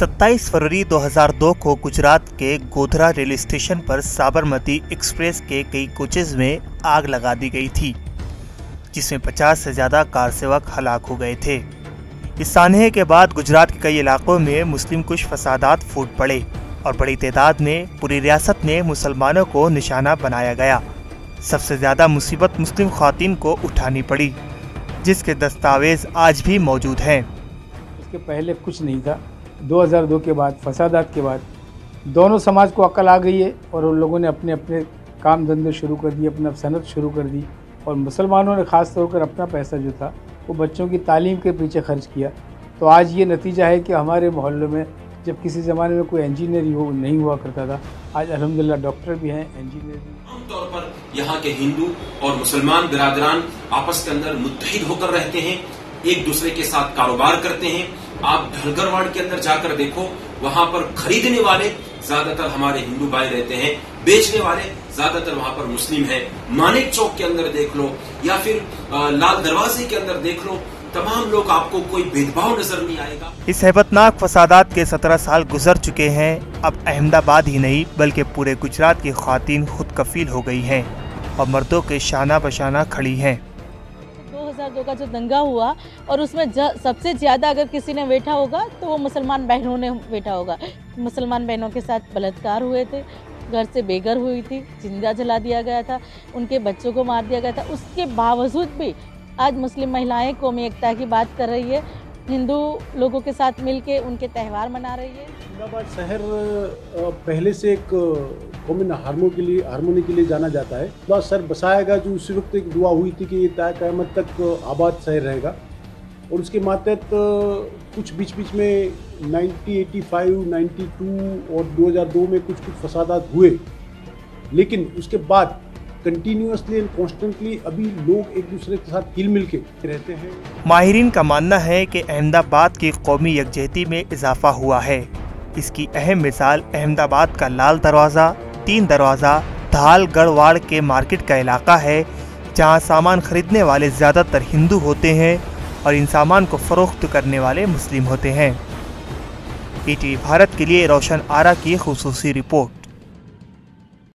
27 फरवरी 2002 को गुजरात के Godhra railway station पर साबरमती एक्सप्रेस के कई कोचेज में आग लगा दी गई थी, जिसमें 50 से ज्यादा कार सेवक हलाक हो गए थे। इस सानहे के बाद गुजरात के कई इलाकों में मुस्लिम कुछ फसादात फूट पड़े और बड़ी तादाद में पूरी रियासत में मुसलमानों को निशाना बनाया गया। सबसे ज्यादा मुसीबत मुस्लिम ख्वातीन को उठानी पड़ी, जिसके दस्तावेज आज भी मौजूद हैं। इसके पहले कुछ नहीं था। 2002 के बाद फसादात के बाद दोनों समाज को अक्ल आ गई है और उन लोगों ने अपने अपने काम धंधे शुरू कर दिए, अपना सनत शुरू कर दी और मुसलमानों ने ख़ास तौर पर अपना पैसा जो था वो बच्चों की तालीम के पीछे खर्च किया। तो आज ये नतीजा है कि हमारे मोहल्लों में जब किसी ज़माने में कोई इंजीनियर नहीं हुआ करता था, आज अल्हम्दुलिल्लाह डॉक्टर भी हैं, इंजीनियर भी। आमतौर पर यहाँ के हिंदू और मुसलमान बिरादरान आपस के अंदर मुत्तहिद होकर रहते हैं, एक दूसरे के साथ कारोबार करते हैं। आप ढलगरवाड़ के अंदर जाकर देखो, वहां पर खरीदने वाले ज्यादातर हमारे हिंदू भाई रहते हैं, बेचने वाले ज्यादातर वहां पर मुस्लिम हैं। मानिक चौक के अंदर देख लो या फिर लाल दरवाजे के अंदर देख लो, तमाम लोग आपको कोई भेदभाव नजर नहीं आएगा। इस हैबतनाक फसादात के 17 साल गुजर चुके हैं। अब अहमदाबाद ही नहीं बल्कि पूरे गुजरात की ख्वातीन खुद कफील हो गई हैं और मर्दों के शाना बशाना खड़ी हैं। 2002 का जो दंगा हुआ और उसमें सबसे ज़्यादा अगर किसी ने बैठा होगा तो वो मुसलमान बहनों ने बैठा होगा। मुसलमान बहनों के साथ बलात्कार हुए थे, घर से बेघर हुई थी, जिंदा जला दिया गया था, उनके बच्चों को मार दिया गया था। उसके बावजूद भी आज मुस्लिम महिलाएं कौमी एकता की बात कर रही है, हिंदू लोगों के साथ मिलके उनके त्यौहार मना रही है। अहमदाबाद शहर पहले से एक कौमी हारमोनी के लिए जाना जाता है। बस शहर बसाएगा जो उसी वक्त एक दुआ हुई थी कि ये क़यामत तक आबाद शहर रहेगा और उसके मातहत कुछ बीच में 1985, 92 और 2002 में कुछ फसादात हुए, लेकिन उसके बाद कंटिन्यूअसली एंड कॉन्स्टेंटली अभी लोग एक दूसरे के साथ हिल मिल के रहते हैं। माहिरीन का मानना है कि अहमदाबाद की कौमी यकजहती में इजाफा हुआ है। इसकी अहम मिसाल अहमदाबाद का लाल दरवाज़ा, 3 दरवाज़ा, धाल गढ़वाड़ के मार्केट का इलाका है, जहां सामान खरीदने वाले ज़्यादातर हिंदू होते हैं और इन सामान को फ़रोख्त करने वाले मुस्लिम होते हैं। ETV भारत के लिए रोशन आरा की खुसूसी रिपोर्ट।